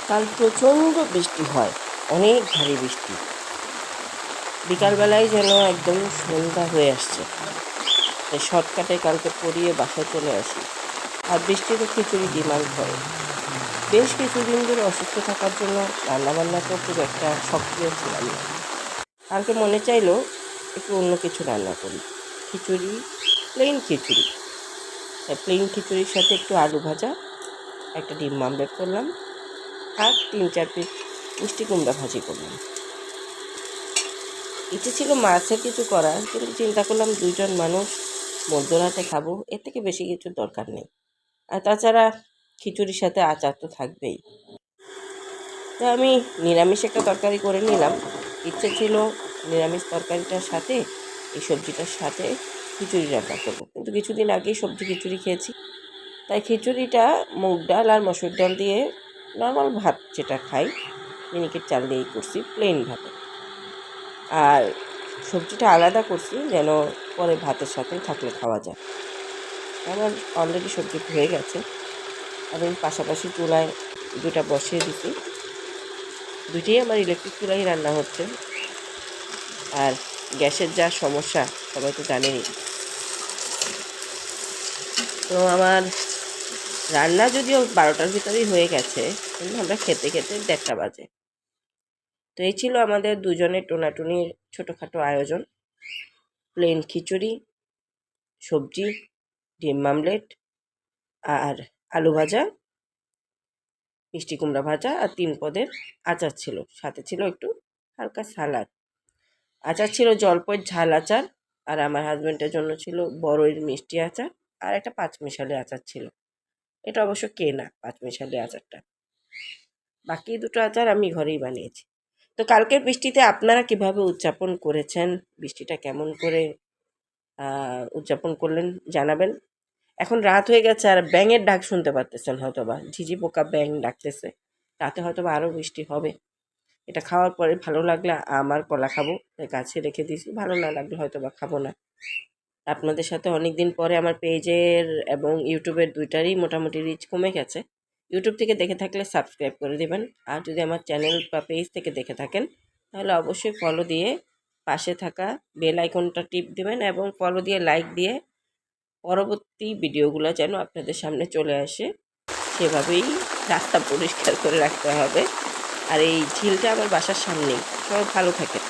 কাল প্রচণ্ড বৃষ্টি হয়, অনেক ভারী বৃষ্টি। বিকালবেলায় যেন একদম সন্ধ্যা হয়ে আসছে, তাই শর্টকাটে কালকে পড়িয়ে বাসায় চলে আসি। আর বৃষ্টিতে খিচুড়ি ডিমান্ড করে। বেশ কিছুদিন ধরে অসুস্থ থাকার জন্য রান্নাবান্নাতেও খুব একটা সক্রিয় ছিলাম না। কালকে মনে চাইলো একটু অন্য কিছু রান্না করি, খিচুড়ি, প্লেন খিচুড়ি। তাই প্লেন খিচুড়ির সাথে একটু আলু ভাজা, একটা ডিম মামলেট করলাম, আর 3-4 পিস মিষ্টি কুমড়া ভাজি করলাম। ইচ্ছে ছিল মাছের কিছু করার, কিন্তু চিন্তা করলাম 2জন মানুষ মধ্যরাতে খাবো, এর থেকে বেশি কিছু দরকার নেই। আর তাছাড়া খিচুড়ির সাথে আচার তো থাকবেই। তো আমি নিরামিষ একটা তরকারি করে নিলাম। ইচ্ছে ছিল নিরামিষ তরকারিটার সাথে এই সবজিটার সাথে খিচুড়ি রান্না করবো, কিন্তু কিছুদিন আগেই সবজি খিচুড়ি খেয়েছি। তাই খিচুড়িটা মুগ ডাল আর মসুর ডাল দিয়ে, নর্মাল ভাত যেটা খাই, মিনিকেট চাল দিয়েই করছি, প্লেন ভাতে। আর সবজিটা আলাদা করছি যেন পরে ভাতের সাথে থাকলে খাওয়া যায়। আমার অলরেডি সবজি হয়ে গেছে, আমি পাশাপাশি চুলায় দুটা বসিয়ে দিছি। দুইটাই আমার ইলেকট্রিক চুলাই রান্না হচ্ছে। আর গ্যাসের যা সমস্যা সবাই তো জানেনই। তো আমার রান্না যদিও 12টার ভিতরেই হয়ে গেছে, কিন্তু আমরা খেতে খেতে 1:30 বাজে। তো এই ছিল আমাদের দুজনের টোনাটুনির ছোটোখাটো আয়োজন। প্লেন খিচুড়ি, সবজি, ডিম মামলেট, আর আলু ভাজা, মিষ্টি কুমড়া ভাজা, আর 3 পদের আচার ছিল। সাথে ছিল একটু হালকা সালাদ। আচার ছিল জলপাইয়ের ঝাল আচার, আর আমার হাজব্যান্ডের জন্য ছিল বড়ইয়ের মিষ্টি আচার, আর একটা 5 মিশালি আচার ছিল। এটা অবশ্য কেনা 5 মিশালি আচারটা। বাকি দুটো আচার আমি ঘরেই বানিয়েছি। তো কালকের বৃষ্টিতে আপনারা কিভাবে উদযাপন করেছেন, বৃষ্টিটা কেমন করে উদযাপন করলেন জানাবেন। এখন রাত হয়ে গেছে, আর ব্যাঙের ডাক শুনতে পারতেছেন হয়তোবা, ঝিঝি পোকা ব্যাঙ ডাকতেছে। রাতে হয়তোবা আরও বৃষ্টি হবে। এটা খাওয়ার পরে ভালো লাগলে আমার কলা খাবো, তাই গাছে রেখে দিয়েছি। ভালো না লাগলে হয়তোবা খাবো না। আপনাদের সাথে অনেক দিন পরে আমার পেজের এবং ইউটিউবের দুইটারই মোটামুটি রিচ কমে গেছে। ইউটিউব থেকে দেখে থাকলে সাবস্ক্রাইব করে দেবেন, আর যদি আমার চ্যানেল বা পেজ থেকে দেখে থাকেন তাহলে অবশ্যই ফলো দিয়ে পাশে থাকা বেল আইকনটা টিপ দেবেন, এবং ফলো দিয়ে লাইক দিয়ে পরবর্তী ভিডিওগুলো যেন আপনাদের সামনে চলে আসে সেভাবেই রাস্তা পরিষ্কার করে রাখতে হবে। আর এই ঝিলটা আমার বাসার সামনেই। সবাই ভালো থাকেন।